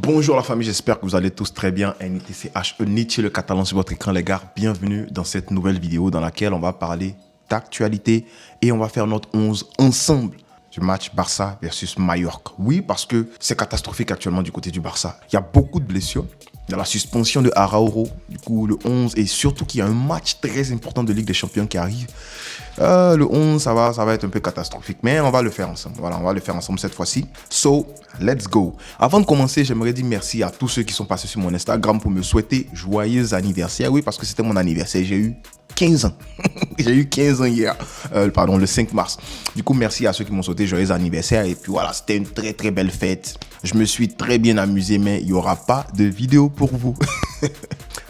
Bonjour la famille, j'espère que vous allez tous très bien. NITCHE, Nietzsche le catalan sur votre écran les gars. Bienvenue dans cette nouvelle vidéo dans laquelle on va parler d'actualité et on va faire notre 11 ensemble du match Barça versus Mallorca. Oui, parce que c'est catastrophique actuellement du côté du Barça. Il y a beaucoup de blessures. Il y a la suspension de Araujo, du coup le 11, et surtout qu'il y a un match très important de Ligue des Champions qui arrive. Le 11, ça va être un peu catastrophique, mais on va le faire ensemble. Voilà, on va le faire ensemble cette fois-ci. So, let's go. Avant de commencer, j'aimerais dire merci à tous ceux qui sont passés sur mon Instagram pour me souhaiter joyeux anniversaire. Oui, parce que c'était mon anniversaire. J'ai eu 15 ans. J'ai eu 15 ans hier. Le 5 mars. Du coup, merci à ceux qui m'ont souhaité joyeux anniversaire. Et puis voilà, c'était une très très belle fête. Je me suis très bien amusé, mais il n'y aura pas de vidéo pour vous.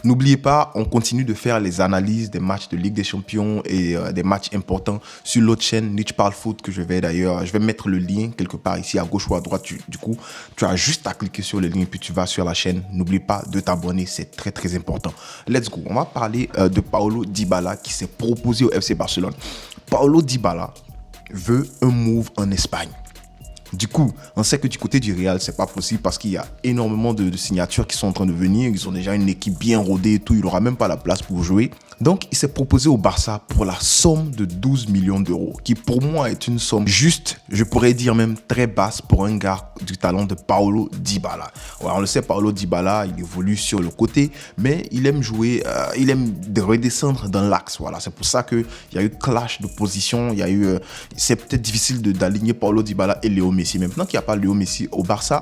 N'oubliez pas, on continue de faire les analyses des matchs de Ligue des Champions et des matchs importants sur l'autre chaîne, Nietzsche Parle Foot, que je vais mettre le lien quelque part ici à gauche ou à droite. Du coup, tu as juste à cliquer sur le lien et puis tu vas sur la chaîne. N'oublie pas de t'abonner, c'est très très important. Let's go. On va parler de Paulo Dybala qui s'est proposé au FC Barcelone. Paulo Dybala veut un move en Espagne. Du coup, on sait que du côté du Real, c'est pas possible parce qu'il y a énormément de signatures qui sont en train de venir. Ils ont déjà une équipe bien rodée et tout. Il n'aura même pas la place pour jouer. Donc, il s'est proposé au Barça pour la somme de 12 millions d'euros, qui pour moi est une somme juste, je pourrais dire même très basse pour un gars du talent de Paulo Dybala. Ouais, on le sait, Paulo Dybala, il évolue sur le côté, mais il aime jouer, il aime redescendre dans l'axe. Voilà, c'est pour ça qu'il y a eu clash de position. C'est peut-être difficile d'aligner Paulo Dybala et Léo Messi. Maintenant qu'il n'y a pas Léo Messi au Barça,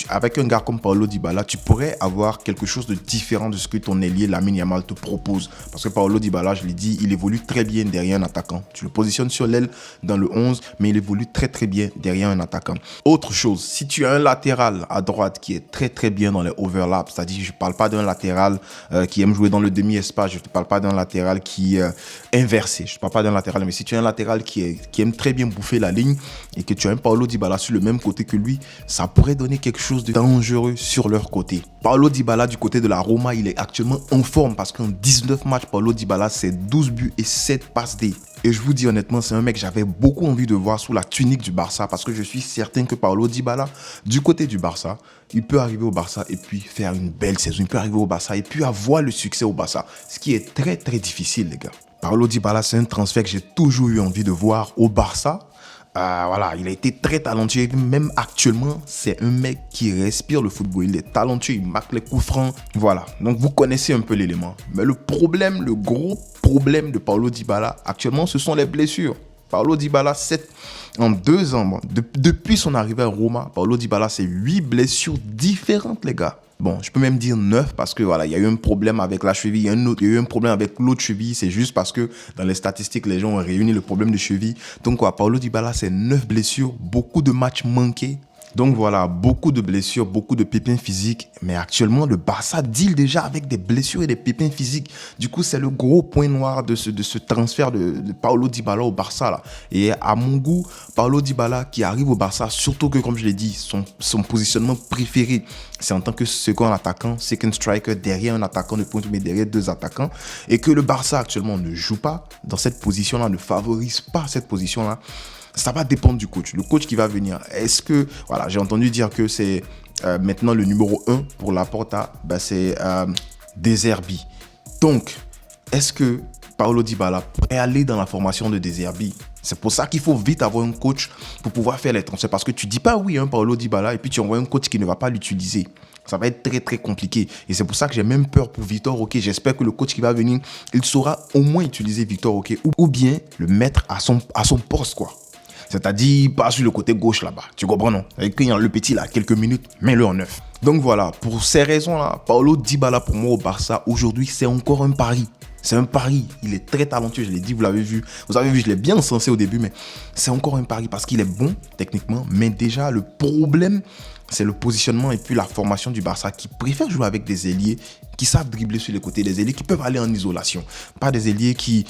avec un gars comme Paulo Dybala, tu pourrais avoir quelque chose de différent de ce que ton ailier Lamine Yamal te propose. Parce que Paulo Dybala, je l'ai dit, il évolue très bien derrière un attaquant. Tu le positionnes sur l'aile dans le 11, mais il évolue très très bien derrière un attaquant. Autre chose, si tu as un latéral à droite qui est très très bien dans les overlaps, c'est-à-dire je ne parle pas d'un latéral qui aime jouer dans le demi-espace, je ne te parle pas d'un latéral qui est inversé, je ne parle pas d'un latéral, mais si tu as un latéral qui aime très bien bouffer la ligne et que tu as un Paulo Dybala sur le même côté que lui, ça pourrait donner quelque chose de dangereux sur leur côté. Paulo Dybala du côté de la Roma, il est actuellement en forme parce qu'en 19 matchs, Paulo Dybala, c'est 12 buts et 7 passes D. Et je vous dis honnêtement, c'est un mec que j'avais beaucoup envie de voir sous la tunique du Barça parce que je suis certain que Paulo Dybala, du côté du Barça, il peut arriver au Barça et puis faire une belle saison. Il peut arriver au Barça et puis avoir le succès au Barça, ce qui est très très difficile les gars. Paulo Dybala, c'est un transfert que j'ai toujours eu envie de voir au Barça. Voilà, il a été très talentueux. Même actuellement, c'est un mec qui respire le football. Il est talentueux, il marque les coups francs. Voilà, donc vous connaissez un peu l'élément. Mais le gros problème de Paulo Dybala actuellement, ce sont les blessures. Paulo Dybala, en 2 ans, depuis son arrivée à Roma, Paulo Dybala, c'est 8 blessures différentes, les gars. Bon, je peux même dire 9 parce que voilà, il y a eu un problème avec la cheville, il y a eu un problème avec l'autre cheville. C'est juste parce que dans les statistiques, les gens ont réuni le problème de cheville. Donc quoi, Paulo Dybala, c'est 9 blessures, beaucoup de matchs manqués. Donc voilà, beaucoup de blessures, beaucoup de pépins physiques. Mais actuellement, le Barça deal déjà avec des blessures et des pépins physiques. Du coup, c'est le gros point noir de ce transfert de Paulo Dybala au Barça là. Et à mon goût, Paulo Dybala qui arrive au Barça, surtout que comme je l'ai dit, son positionnement préféré, c'est en tant que second attaquant, second striker, derrière un attaquant de pointe, mais derrière 2 attaquants. Et que le Barça actuellement ne joue pas dans cette position-là, ne favorise pas cette position-là. Ça va dépendre du coach. Le coach qui va venir. Est-ce que... Voilà, j'ai entendu dire que c'est maintenant le numéro 1 pour Laporta, c'est De Zerbi. Donc, est-ce que Paulo Dybala pourrait aller dans la formation de De Zerbi? C'est pour ça qu'il faut vite avoir un coach pour pouvoir faire les transferts. Parce que tu dis pas oui, Paulo Dybala, et puis tu envoies un coach qui ne va pas l'utiliser. Ça va être très très compliqué. Et c'est pour ça que j'ai même peur pour Victor Roque. J'espère que le coach qui va venir, il saura au moins utiliser Victor Roque ou bien le mettre à son poste, quoi. C'est-à-dire, pas sur le côté gauche là-bas. Tu comprends, non? Avec le petit là, quelques minutes, mets-le en 9. Donc voilà, pour ces raisons-là, Paulo Dybala pour moi au Barça, aujourd'hui, c'est encore un pari. C'est un pari. Il est très talentueux, je l'ai dit, vous l'avez vu. Vous avez vu, je l'ai bien encensé au début, mais c'est encore un pari parce qu'il est bon techniquement. Mais déjà, le problème, c'est le positionnement et puis la formation du Barça qui préfère jouer avec des ailiers qui savent dribbler sur les côtés, des ailiers qui peuvent aller en isolation. Pas des ailiers qui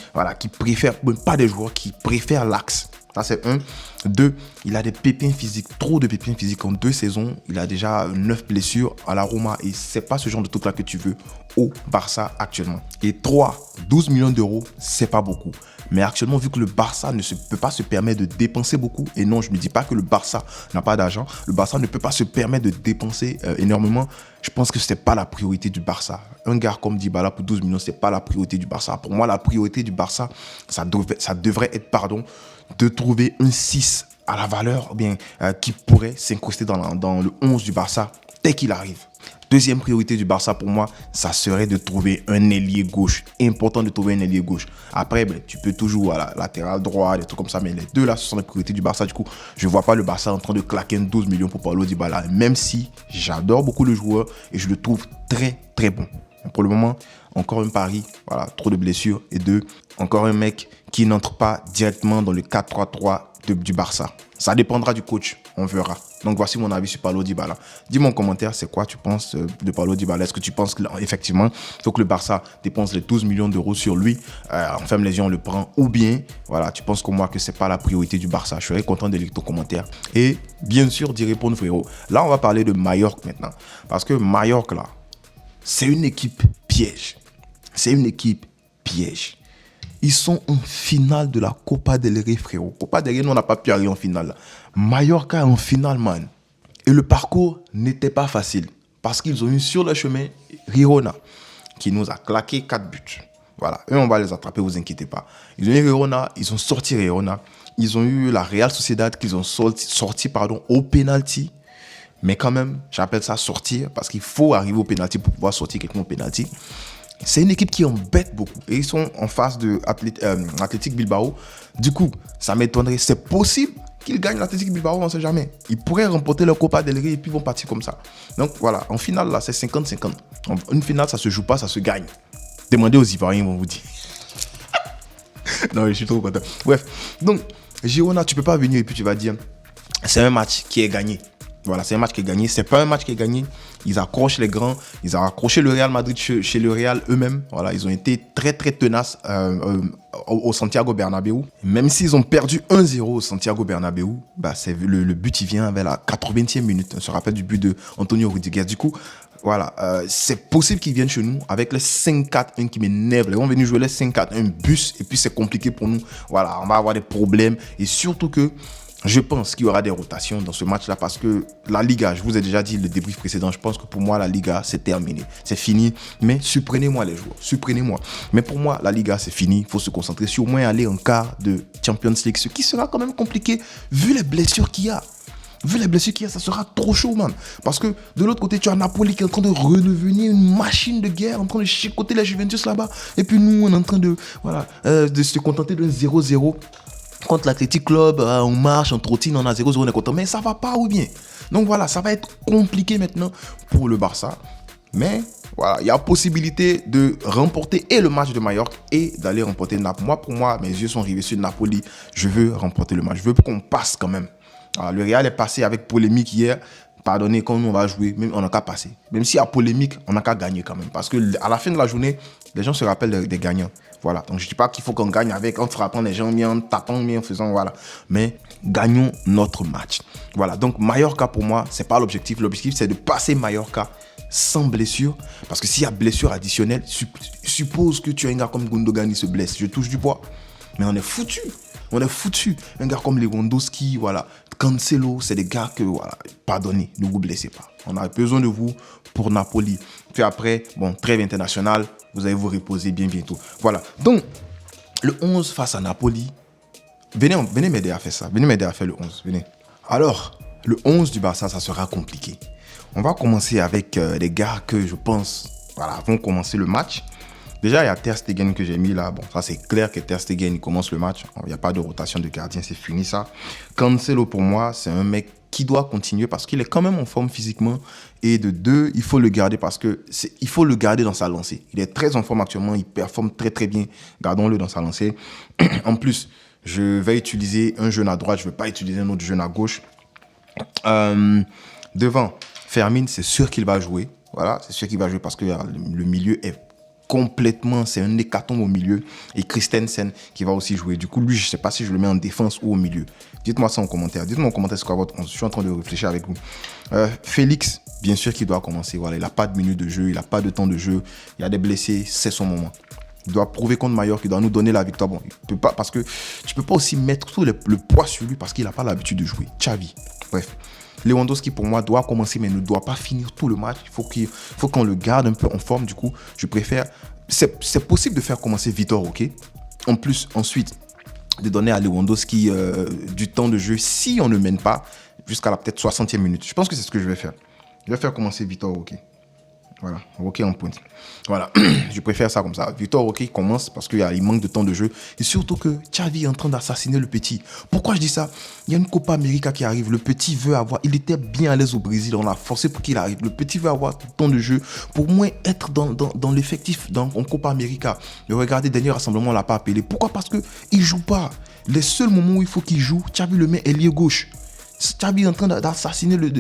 préfèrent, pas des joueurs qui préfèrent l'axe. Ça, c'est 1. 2, il a des pépins physiques, trop de pépins physiques. En 2 saisons, il a déjà 9 blessures à la Roma et c'est pas ce genre de truc-là que tu veux au Barça actuellement. Et 3, 12 millions d'euros, c'est pas beaucoup. Mais actuellement, vu que le Barça peut pas se permettre de dépenser beaucoup, et non, je ne dis pas que le Barça n'a pas d'argent, le Barça ne peut pas se permettre de dépenser énormément. Je pense que ce n'est pas la priorité du Barça. Un gars comme Dybala pour 12 millions, ce n'est pas la priorité du Barça. Pour moi, la priorité du Barça, ça devrait être, de trouver un 6 à la valeur, bien, qui pourrait s'incruster dans le 11 du Barça dès qu'il arrive. Deuxième priorité du Barça pour moi, ça serait de trouver un ailier gauche. Important de trouver un ailier gauche. Après, tu peux toujours à la latéral droit, des trucs comme ça, mais les deux là, ce sont les priorités du Barça. Du coup, je ne vois pas le Barça en train de claquer 12 millions pour Paulo Dybala, même si j'adore beaucoup le joueur et je le trouve très très bon. Mais pour le moment, encore un pari, voilà, trop de blessures. Et deux, encore un mec qui n'entre pas directement dans le 4-3-3 du Barça. Ça dépendra du coach, on verra. Donc voici mon avis sur Paulo Dybala. Dis-moi en commentaire, c'est quoi tu penses de Paulo Dybala? Est-ce que tu penses qu'effectivement, il faut que le Barça dépense les 12 millions d'euros sur lui, enfin les gens le prend, ou bien, voilà, tu penses comme moi que c'est pas la priorité du Barça? Je serais content de lire ton commentaire. Et bien sûr, d'y répondre, frérot. Là, on va parler de Mallorca maintenant. Parce que Mallorca, là, c'est une équipe piège. C'est une équipe piège. Ils sont en finale de la Copa del Rey, frérot. Copa del Rey, nous, on n'a pas pu arriver en finale. Là. Mallorca est en finale, man. Et le parcours n'était pas facile. Parce qu'ils ont eu sur le chemin Girona, qui nous a claqué 4 buts. Voilà. Eux, on va les attraper, vous inquiétez pas. Ils ont eu Girona, ils ont sorti Girona. Ils ont eu la Real Sociedad qu'ils ont sorti au penalty. Mais quand même, j'appelle ça sortir parce qu'il faut arriver au penalty pour pouvoir sortir quelqu'un au penalty. C'est une équipe qui embête beaucoup. Et ils sont en face de Athletic Bilbao. Du coup, ça m'étonnerait. C'est possible qu'ils gagnent l'Athletic Bilbao, on ne sait jamais. Ils pourraient remporter leur Copa del Rey et puis vont partir comme ça. Donc voilà, en finale, là, c'est 50-50. Une finale, ça ne se joue pas, ça se gagne. Demandez aux Ivoiriens, ils vont vous dire. Non, je suis trop content. Bref, donc, Girona, tu ne peux pas venir et puis tu vas dire, c'est un match qui est gagné. Voilà, c'est un match qui est gagné. C'est pas un match qui est gagné. Ils accrochent les grands. Ils ont accroché le Real Madrid chez le Real eux-mêmes. Voilà, ils ont été très, très tenaces au Santiago Bernabéu. Même s'ils ont perdu 1-0 au Santiago Bernabéu, le but, il vient vers la 80e minute. On se rappelle du but de Antonio Rudiger. Du coup, voilà, c'est possible qu'ils viennent chez nous avec les 5-4-1 qui m'énervent. Ils vont venir jouer les 5-4-1 bus et puis c'est compliqué pour nous. Voilà, on va avoir des problèmes. Et surtout que je pense qu'il y aura des rotations dans ce match-là parce que la Liga, je vous ai déjà dit le débrief précédent, je pense que pour moi, la Liga, c'est terminé. C'est fini. Mais surprenez-moi les joueurs. Surprenez-moi. Mais pour moi, la Liga, c'est fini. Il faut se concentrer sur au moins aller en quart de Champions League, ce qui sera quand même compliqué vu les blessures qu'il y a. Vu les blessures qu'il y a, ça sera trop chaud, man. Parce que de l'autre côté, tu as Napoli qui est en train de redevenir une machine de guerre, en train de chicoter la Juventus là-bas. Et puis nous, on est en train de se contenter d'un 0-0. Contre l'Athletic Club, on marche, on trottine, on a 0-0, on est content. Mais ça va pas ou bien. Donc voilà, ça va être compliqué maintenant pour le Barça. Mais voilà, il y a possibilité de remporter et le match de Mallorca et d'aller remporter Naples. Pour moi, mes yeux sont rivés sur Napoli. Je veux remporter le match. Je veux qu'on passe quand même. Alors, le Real est passé avec polémique hier. Pardonnez, quand nous on va jouer, même on n'a qu'à passer. Même s'il y a polémique, on n'a qu'à gagner quand même. Parce qu'à la fin de la journée, les gens se rappellent des gagnants. Voilà. Donc je ne dis pas qu'il faut qu'on gagne en frappant les gens bien, en tapant bien, en faisant voilà. Mais gagnons notre match. Voilà. Donc Mallorca pour moi, c'est pas l'objectif. L'objectif c'est de passer Mallorca sans blessure. Parce que s'il y a blessure additionnelle, suppose que tu as un gars comme Gundogan, il se blesse. Je touche du bois. Mais on est foutu. On est foutu. Un gars comme Lewandowski, voilà. Cancelo, c'est des gars que, voilà, pardonnez, ne vous blessez pas. On a besoin de vous pour Napoli. Puis après, trêve internationale, vous allez vous reposer bien bientôt. Voilà. Donc, le 11 face à Napoli, venez m'aider à faire ça. Venez m'aider à faire le 11. Venez. Alors, le 11 du Barça, ça sera compliqué. On va commencer avec des gars que je pense, vont commencer le match. Déjà, il y a Ter Stegen que j'ai mis là. Bon, ça c'est clair que Ter Stegen il commence le match. Il n'y a pas de rotation de gardien, c'est fini ça. Cancelo pour moi, c'est un mec qui doit continuer parce qu'il est quand même en forme physiquement. Et de deux, il faut le garder parce que il faut le garder dans sa lancée. Il est très en forme actuellement, il performe très très bien. Gardons-le dans sa lancée. En plus, je vais utiliser un jeune à droite, je ne vais pas utiliser un autre jeune à gauche. Devant, Fermin, c'est sûr qu'il va jouer. Voilà, c'est sûr qu'il va jouer parce que le milieu est complètement, c'est un hécatombe au milieu. Et Christensen qui va aussi jouer. Du coup, lui, je ne sais pas si je le mets en défense ou au milieu. Dites-moi ça en commentaire. Dites-moi en commentaire ce quoi votre 11. Je suis en train de réfléchir avec vous. Félix, bien sûr qu'il doit commencer. Voilà, il n'a pas de minutes de jeu, il n'a pas de temps de jeu. Il y a des blessés, c'est son moment. Il doit prouver contre Mallorca, il doit nous donner la victoire. Bon, il peut pas, parce que tu peux pas aussi mettre tout le poids sur lui parce qu'il n'a pas l'habitude de jouer. Xavi. Bref. Lewandowski, pour moi, doit commencer, mais ne doit pas finir tout le match. Il faut qu'on le garde un peu en forme. Du coup, je préfère... C'est possible de faire commencer Vitor, ok? En plus, ensuite, de donner à Lewandowski du temps de jeu si on ne mène pas jusqu'à la peut-être 60e minute. Je pense que c'est ce que je vais faire. Je vais faire commencer Vitor Roque. Voilà, Roque en pointe. Voilà, je préfère ça comme ça. Vitor Roque commence parce qu'il manque de temps de jeu. Et surtout que Xavi est en train d'assassiner le petit. Pourquoi je dis ça? Il y a une Copa América qui arrive. Le petit veut avoir... Il était bien à l'aise au Brésil. On a forcé pour qu'il arrive. Le petit veut avoir du temps de jeu pour moins être dans l'effectif en Copa América. Mais regardez, dernier rassemblement, on ne l'a pas appelé. Pourquoi? Parce qu'il ne joue pas. Les seuls moments où il faut qu'il joue, Xavi le met ailier gauche. Xavi est en train d'assassiner le...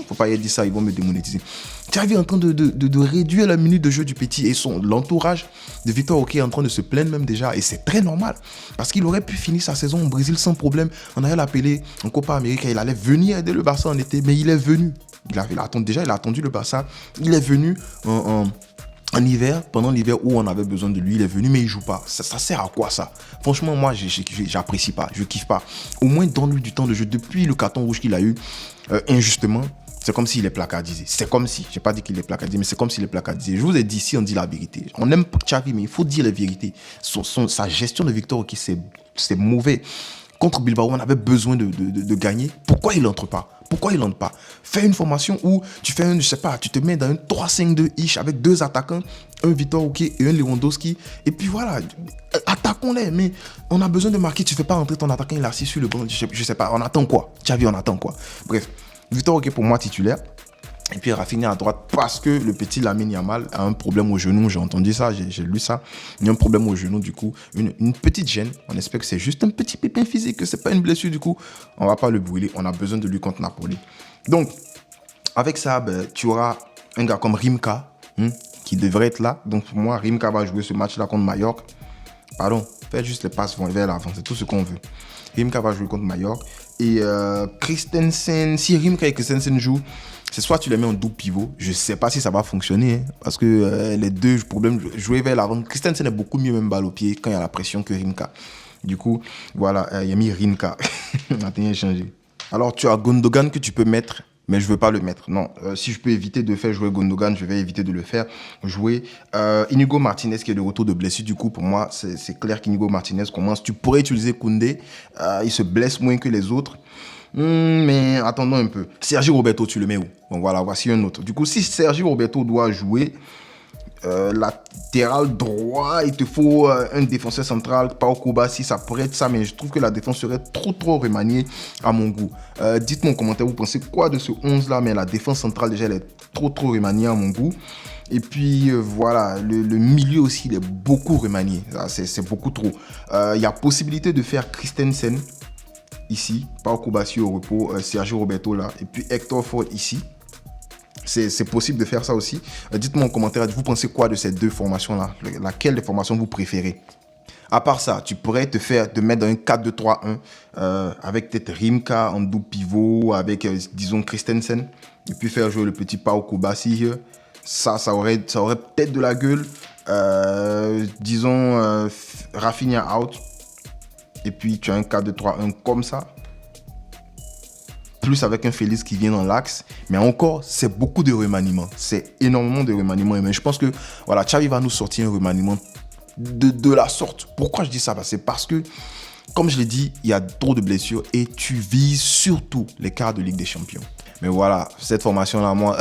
faut pas y dire ça, ils vont me démonétiser. Xavi est en train de réduire la minute de jeu du petit et l'entourage de Vitor Roque est en train de se plaindre même déjà. Et c'est très normal parce qu'il aurait pu finir sa saison au Brésil sans problème. On allait l'appeler en Copa América. Il allait venir aider le Barça en été, mais il est venu. Il a attendu le Barça. Il est venu en hiver, pendant l'hiver où on avait besoin de lui, il est venu, mais il joue pas. Ça sert à quoi ça? Franchement, moi, j'apprécie pas, je kiffe pas. Au moins, donne-lui du temps de jeu. Depuis le carton rouge qu'il a eu, injustement, c'est comme s'il est placardisé. C'est comme si, j'ai pas dit qu'il est placardisé, mais c'est comme s'il est placardisé. Je vous ai dit, ici, on dit la vérité. On aime Xavi, mais il faut dire la vérité. Sa gestion de victoire, c'est mauvais. Contre Bilbao, on avait besoin de gagner. Pourquoi il n'entre pas? Pourquoi il n'entre pas? Fais une formation où tu fais tu te mets dans un 3-5-2-ish avec deux attaquants, un Vitor Roque et un Lewandowski. Et puis voilà, attaquons-les. Mais on a besoin de marquer. Tu ne fais pas rentrer ton attaquant, il est assis sur le banc. Je sais pas, on attend quoi? Xavi, on attend quoi? Bref, Vitor Roque pour moi titulaire. Et puis Rafinha à droite parce que le petit Lamine Yamal a un problème au genou. J'ai entendu ça, j'ai lu ça. Il y a un problème au genou, du coup, une petite gêne. On espère que c'est juste un petit pépin physique, que c'est pas une blessure. Du coup, on va pas le brûler. On a besoin de lui contre Napoli. Donc, avec ça, tu auras un gars comme Rimka qui devrait être là. Donc, pour moi, Rimka va jouer ce match-là contre Mallorca. Pardon, faites juste les passes vers l'avant. C'est tout ce qu'on veut. Rimka va jouer contre Mallorca. Et Christensen, si Rimka et Christensen jouent, c'est soit tu les mets en double pivot. Je ne sais pas si ça va fonctionner. Parce que les deux problèmes, jouer vers l'avant. Christensen est beaucoup mieux même balle au pied quand il y a la pression que Rimka. Du coup, voilà, il a mis Rimka. On a rien changé. Alors, tu as Gundogan que tu peux mettre, mais je ne veux pas le mettre. Non, si je peux éviter de faire jouer Gundogan, je vais éviter de le faire jouer. Inigo Martinez qui est de retour de blessure. Du coup, pour moi, c'est clair qu'Inigo Martinez commence. Tu pourrais utiliser Koundé. Il se blesse moins que les autres. Mais attendons un peu. Sergi Roberto, tu le mets où? Bon, voilà, voici un autre. Du coup, si Sergi Roberto doit jouer latéral droit, il te faut un défenseur central. Pau Kubasi, ça pourrait être ça, mais je trouve que la défense serait trop remaniée à mon goût. Dites-moi en commentaire, vous pensez quoi de ce 11-là? Mais la défense centrale, déjà, elle est trop remaniée à mon goût. Et puis voilà, le milieu aussi, il est beaucoup remanié. C'est beaucoup trop. Il y a possibilité de faire Christensen ici, Pau Kubasi au repos, Sergio Roberto là, et puis Hector Ford ici. C'est possible de faire ça aussi. Dites-moi en commentaire, vous pensez quoi de ces deux formations-là? Laquelle des formations vous préférez? À part ça, tu pourrais te mettre dans un 4-2-3-1 avec peut-être Rimka en double pivot, avec disons Christensen, et puis faire jouer le petit Pau Kubasi. Ça aurait peut-être de la gueule. Disons Rafinha out. Et puis tu as un 4-2-3-1 comme ça. Plus avec un Félix qui vient dans l'axe. Mais encore, c'est beaucoup de remaniements. C'est énormément de remaniements. Mais je pense que voilà, Xavi va nous sortir un remaniement de la sorte. Pourquoi je dis ça? C'est parce que, comme je l'ai dit, il y a trop de blessures et tu vises surtout les quarts de Ligue des Champions. Mais voilà, cette formation-là, moi,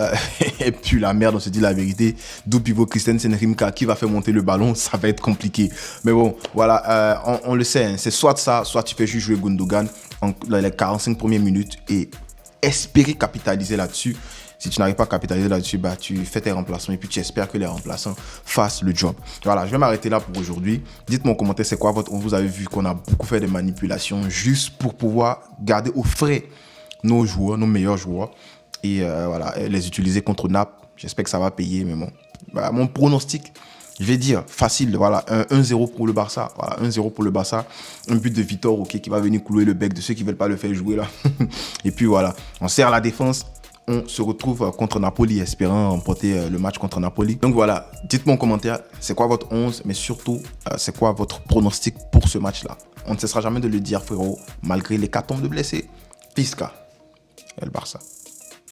et puis la merde, on se dit la vérité. Double pivot Christensen, Rimka, qui va faire monter le ballon, ça va être compliqué. Mais bon, voilà, on le sait, hein, c'est soit ça, soit tu fais juste jouer Gundogan dans les 45 premières minutes et espérer capitaliser là-dessus. Si tu n'arrives pas à capitaliser là-dessus, tu fais tes remplacements et puis tu espères que les remplaçants fassent le job. Voilà, je vais m'arrêter là pour aujourd'hui. Dites-moi en commentaire, c'est quoi vous avez vu qu'on a beaucoup fait de manipulations juste pour pouvoir garder au frais nos joueurs, nos meilleurs joueurs, et voilà, les utiliser contre Naples. J'espère que ça va payer, mais bon. Voilà, mon pronostic, je vais dire facile, voilà, 1-0 pour le Barça. Voilà, 1-0 pour le Barça. Un but de Vitor, ok, qui va venir clouer le bec de ceux qui ne veulent pas le faire jouer là. Et puis voilà, on serre la défense, On se retrouve contre Napoli, espérant remporter le match contre Napoli. Donc voilà, dites-moi en commentaire, c'est quoi votre 11, mais surtout, c'est quoi votre pronostic pour ce match-là. On ne cessera jamais de le dire, frérot, malgré l'hécatombe de blessés. Pisca, El Barça.